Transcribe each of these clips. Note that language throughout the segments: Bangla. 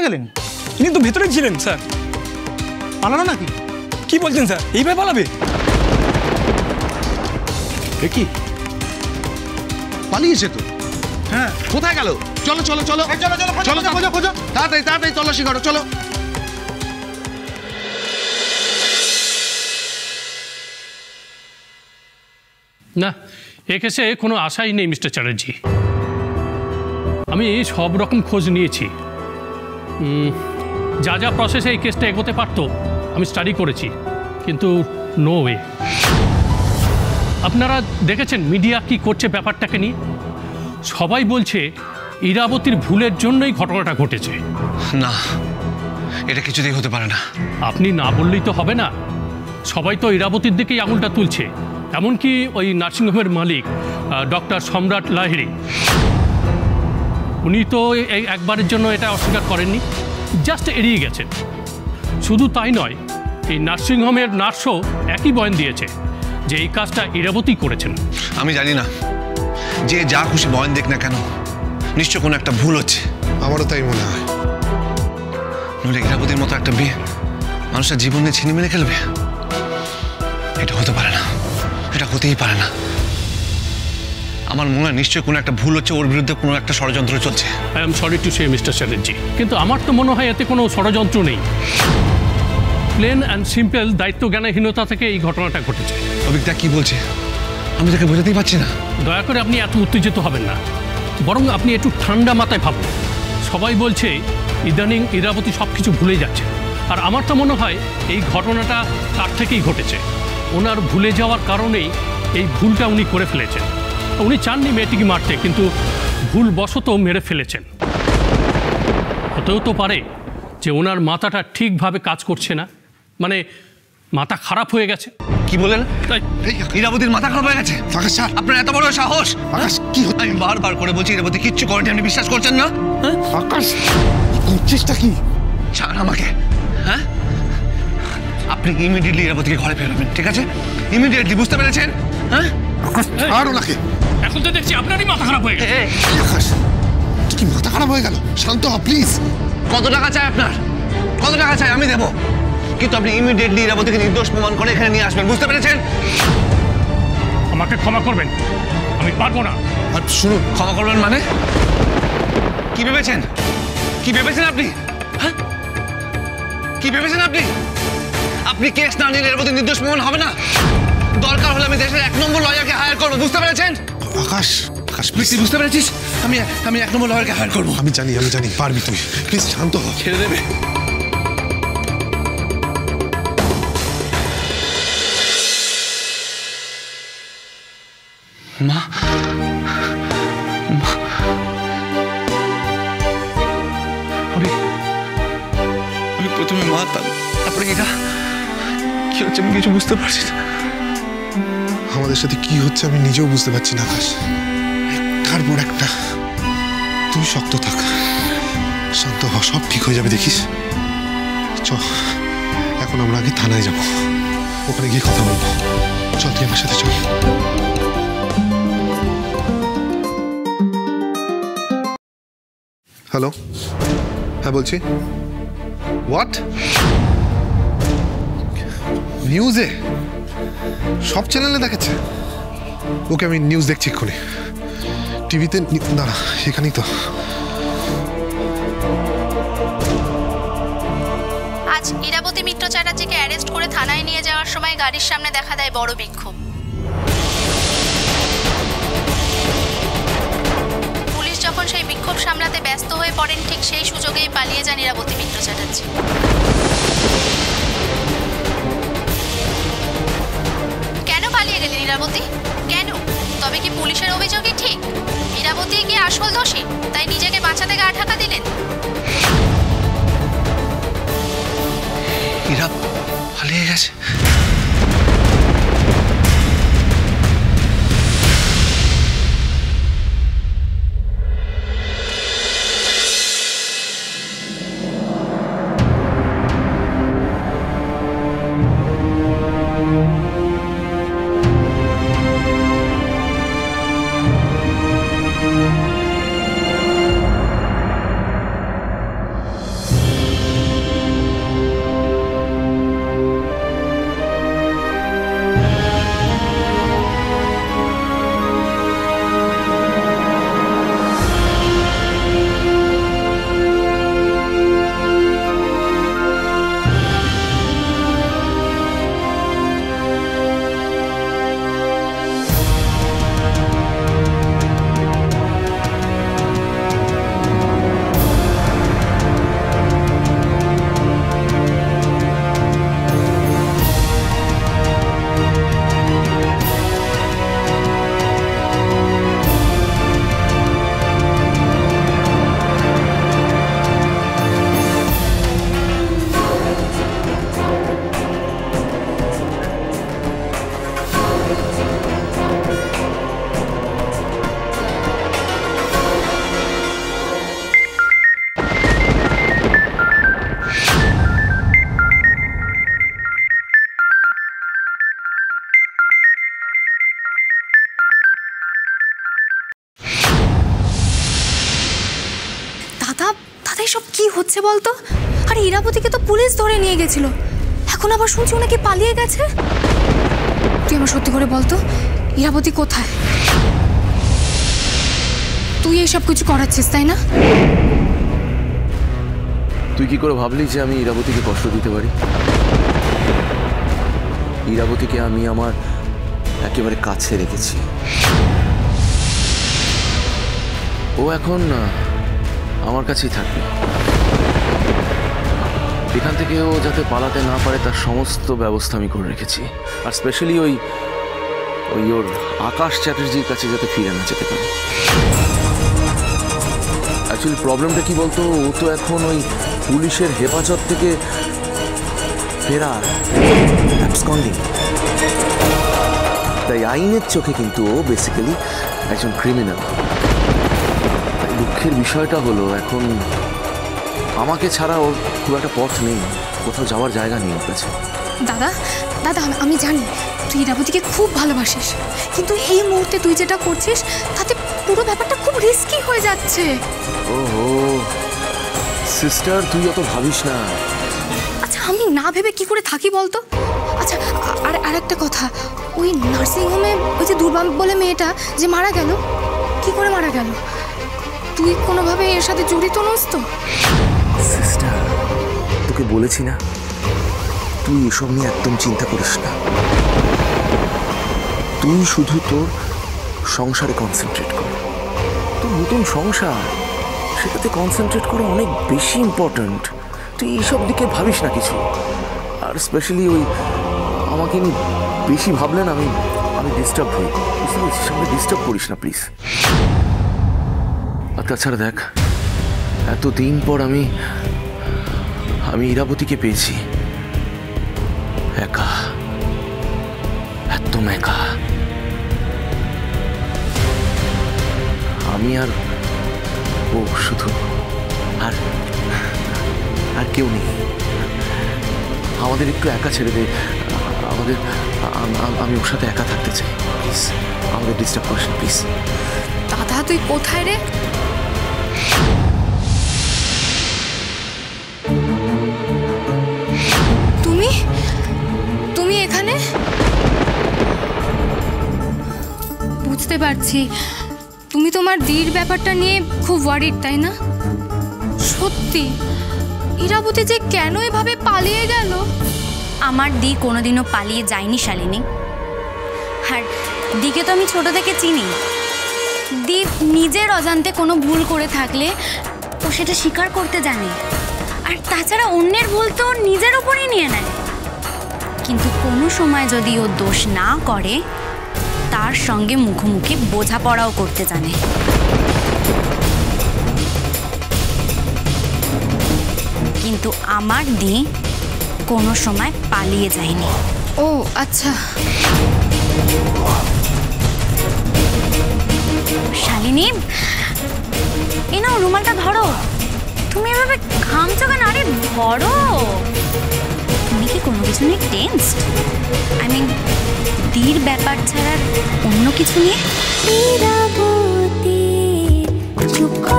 গেলেন? ইনি তো ভেতরে ছিলেন স্যার। পালানো নাকি? কি বলছেন স্যার? এইভাবে পালাবে? কি পালিয়েছে তো? হ্যাঁ। কোথায় গেল? চলো চলো চলো চলো চলো চলো খোঁজো খোঁজো। তাড়াতাড়ি তাড়াতাড়ি তল্লাশি করো, চলো। না, এ কেসে কোনো আশাই নেই মিস্টার চ্যাটার্জি। আমি সব রকম খোঁজ নিয়েছি, যা যা প্রসেসে এই কেসটা এগোতে পারতো আমি স্টাডি করেছি, কিন্তু নো ওয়ে। আপনারা দেখেছেন মিডিয়া কি করছে ব্যাপারটাকে নিয়ে। সবাই বলছে ইরাবতীর ভুলের জন্যই ঘটনাটা ঘটেছে। না, এটা কিছুতেই হতে পারে না। আপনি না বললেই তো হবে না। সবাই তো ইরাবতীর দিকেই আঙুলটা তুলছে, এমনকি ওই নার্সিংহোমের মালিক ডক্টর সম্রাট লাহিড়ী, উনি তো এই একবারের জন্য এটা অস্বীকার করেননি, জাস্ট এড়িয়ে গেছেন। শুধু তাই নয়, এই নার্সিংহোমের নার্সও একই বয়ান দিয়েছে যে এই কাজটা ইরাবতী করেছেন। আমি জানি না, যে যা খুশি বয়ান দেখ না কেন, নিশ্চয় কোনো একটা ভুল হচ্ছে। আমারও তাই মনে হয়। নইলে ইরাবতীর মতো একটা মেয়ে মানুষের জীবন নিয়ে ছিনিয়ে মেরে খেলবে? এটা হতে পারে না, এটা হতেই পারে না। আমার মনে হয় নিশ্চয়ই কোনো একটা ভুল হচ্ছে, ওর বিরুদ্ধে কোনো একটা ষড়যন্ত্র চলছে। I am sorry to say mister Chatterjee, কিন্তু আমার তো মনে হয় এতে কোনো ষড়যন্ত্র নেই। প্লেন অ্যান্ড সিম্পল দায়িত্ব জ্ঞানহীনতা থেকে এই ঘটনাটা ঘটেছে। অভিজ্ঞতা কি বলছে আমি তাকে বোঝাতেই পারছি না। দয়া করে আপনি এত উত্তেজিত হবেন না, বরং আপনি একটু ঠান্ডা মাথায় ভাবুন। সবাই বলছে ইদানিং ইরাবতী সব কিছু ভুলে যাচ্ছে, আর আমার তো মনে হয় এই ঘটনাটা তার থেকেই ঘটেছে। ওনার ভুলে যাওয়ার কারণেই এই ভুলটা উনি করে ফেলেছেন। উনি চাননি মেয়েটিকে মারতে, কিন্তু ভুলবশত মেরে ফেলেছেন। হতেও তো পারে যে ওনার মাথাটা ঠিকভাবে কাজ করছে না, মানে মাথা খারাপ হয়ে গেছে। কি বলেন? ইরাবতীর মাথা খারাপ হয়ে গেছে? আকাশ স্যার, আপনার এত বড় সাহস! আকাশ কি হচ্ছে? আমি বারবার করে বলছি ইরাবতী কিচ্ছু করেনি, আপনি বিশ্বাস করছেন না? আকাশ করছিসটা কি? ছাড় আমাকে। হ্যাঁ, আপনি ইমিডিয়েটলি ইরাবতীকে ঘরে ফেরাবেন, ঠিক আছে? ইমিডিয়েটলি, বুঝতে পেরেছেন? হ্যাঁ আকাশ ছাড় ওনাকে। এখন তো দেখছি আপনারই মাথা খারাপ হয়ে গেছে। আকাশ তুই কি মাথা খারাপ হয়ে গেল? শান্ত হ প্লিজ। কত টাকা চাই আপনার? কত টাকা চাই আমি দেবো, কিন্তু আপনি ইমিডিয়েটলি ইরাবতীকে নির্দোষ প্রমাণ করে এখানে নিয়ে আসবেন, বুঝতে পেরেছেন? আমাকে ক্ষমা করবেন, আমি পারবো না। আর শুনুন, ক্ষমা করবেন মানে? কি ভেবেছেন? কি ভেবেছেন আপনি? হ্যাঁ, কি ভেবেছেন আপনি? আপনি কেস না নিলে ইরাবতী নির্দোষ প্রমাণ হবে না। দরকার হলে আমি দেশের 1 নম্বর লয়ারকে হায়ার করবো, বুঝতে পেরেছেন? আকাশ আকাশ প্লিজ। তুই বুঝতে পেরেছিস? আমি 1 নম্বর লয়ারকে হায়ার করবো। আমি জানি পারবি তুই, প্লিজ শান্ত হ। ছেড়ে দেবে? মা, আমি প্রথমে মা, তারপরে এটা কি হচ্ছে আমি কিছু বুঝতে পারছি না। আমাদের সাথে কি হচ্ছে আমি নিজেও বুঝতে পারছি না আকাশ। একটার পর একটা। তুই শক্ত থাক, শান্ত হ, সব ঠিক হয়ে যাবে দেখিস। চ, এখন আমরা আগে থানায় যাব, ওখানে গিয়ে কথা বলবো। চল তুই আমার সাথে চল। হ্যালো, হ্যাঁ বলছি। হোয়াট? নিউজে? সব চ্যানেলে দেখাচ্ছে? ওকে, আমি নিউজ দেখছি এক্ষুনি। টিভিতে দাঁড়া, এখানেই তো। আজ ইরাবতী মিত্র চ্যাটার্জিকে অ্যারেস্ট করে থানায় নিয়ে যাওয়ার সময় গাড়ির সামনে দেখা দেয় বড় বিক্ষোভ। পুলিশ যখন সেই বিক্ষোভ সামলাতে ব্যস্ত হয়ে পড়েন, ঠিক সেই সুযোগেই পালিয়ে যান ইরাবতী মিত্র চ্যাটার্জি। কেন পালিয়ে গেলেন ইরাবতী? কেন? তবে কি পুলিশের অভিযোগই ঠিক? ইরাবতী কি আসল দোষী, তাই নিজেকে বাঁচাতে গা ঢাকা দিলেন? ইরা পালিয়ে গেছে? দাদা দাদা এসব কি হচ্ছে বলতো? আর ইরাবতীকে তো পুলিশ ধরে নিয়ে গেছিল, এখন আবার শুনছি ওনাকে পালিয়ে গেছে। তুই আমার সত্যি করে বলতো ইরাবতী কোথায়? তুই এইসব কিছু করাচ্ছিস তাই না? তুই কি করে ভাবলি যে আমি ইরাবতীকে কষ্ট দিতে পারি? ইরাবতীকে আমি আমার একেবারে কাছে রেখেছি। ও এখন আমার কাছেই থাকবে। এখান থেকে ও যাতে পালাতে না পারে তার সমস্ত ব্যবস্থা আমি করে রেখেছি। আর স্পেশালি ওই ওর আকাশ চ্যাটার্জির কাছে যাতে ফিরে না যেতে পারে। অ্যাকচুয়ালি প্রবলেমটা কি বলতো, ও তো এখন ওই পুলিশের হেফাজত থেকে ফেরার, অ্যাবসকন্ডিং। তাই আইনের চোখে কিন্তু ও বেসিক্যালি একজন ক্রিমিনাল। তাই দুঃখের বিষয়টা হলো এখন আমাকে ছাড়া ওর খুব একটা পথ নেই, কোথাও যাওয়ার জায়গা নেই ওর কাছে। দাদা দাদা আমি জানি তুই ইরাবতীকে খুব ভালোবাসিস, কিন্তু এই মুহূর্তে তুই যেটা করছিস তাতে পুরো ব্যাপারটা খুব রিস্কি হয়ে যাচ্ছে। ওহো সিস্টার, তুই অত ভাবিস না। আচ্ছা আমি না ভেবে কি করে থাকি বলতো? আচ্ছা আর একটা কথা, ওই নার্সিংহোমে ওই যে দুর্বা বলে মেয়েটা যে মারা গেল, কি করে মারা গেল? তুই কোনোভাবে এর সাথে জড়িত নস তো? সিস্টার, তোকে বলেছি না তুই এসব নিয়ে একদম চিন্তা করিস না। তুই শুধু তোর সংসারে কনসেন্ট্রেট কর। তোর নতুন সংসার, সেটাতে কনসেন্ট্রেট করা অনেক বেশি ইম্পর্ট্যান্ট। তুই এইসব দিকে ভাবিস না কিছু। আর স্পেশালি ওই আমাকে নিয়ে বেশি ভাবলে না আমি ডিস্টার্ব হই, বুঝতে পেরেছিস? আমাকে ডিস্টার্ব করিস না প্লিজ। আর তাছাড়া দেখ, এতদিন পর আমি ইরাবতীকে পেয়েছি, একা, একদম একা। আমি আর ও শুধু, আর কেউ নেই। আমাদের একটু একা ছেড়ে দে, আমি ওর সাথে একা থাকতে চাই। প্লিজ আমাদের ডিস্টার্ব করিস না প্লিজ। দাদা তুই কোথায় রে? তুমি এখানে? বুঝতে পারছি তুমি তোমার দির ব্যাপারটা নিয়ে খুব ওয়ারিড, তাই না? সত্যি ইরাবতী যে কেন এভাবে পালিয়ে গেল? আমার দি কোনোদিনও পালিয়ে যায়নি শালিনী। আর দিকে তো আমি ছোট থেকে চিনি। দি নিজের অজান্তে কোনো ভুল করে থাকলে ও সেটা স্বীকার করতে জানে। আর তাছাড়া অন্যের ভুল তো নিজের উপরেই নিয়ে নেয়। কিন্তু কোনো সময় যদি ও দোষ না করে, তার সঙ্গে মুখোমুখি বোঝাপড়াও করতে জানে। কিন্তু আমার দি কোনো সময় পালিয়ে যায়নি। ও আচ্ছা। শালিনী, এ নাও রুমালটা ধরো। তুমি এভাবে ঘামছো কেন? আরে ধরো। তুমি কি কোনো কিছু নিয়ে টেনসড? আই মিন দির ব্যাপার ছাড়া অন্য কিছু নিয়ে? চলো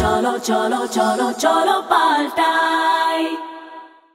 চলো চলো চলো চলো পাল্টাই।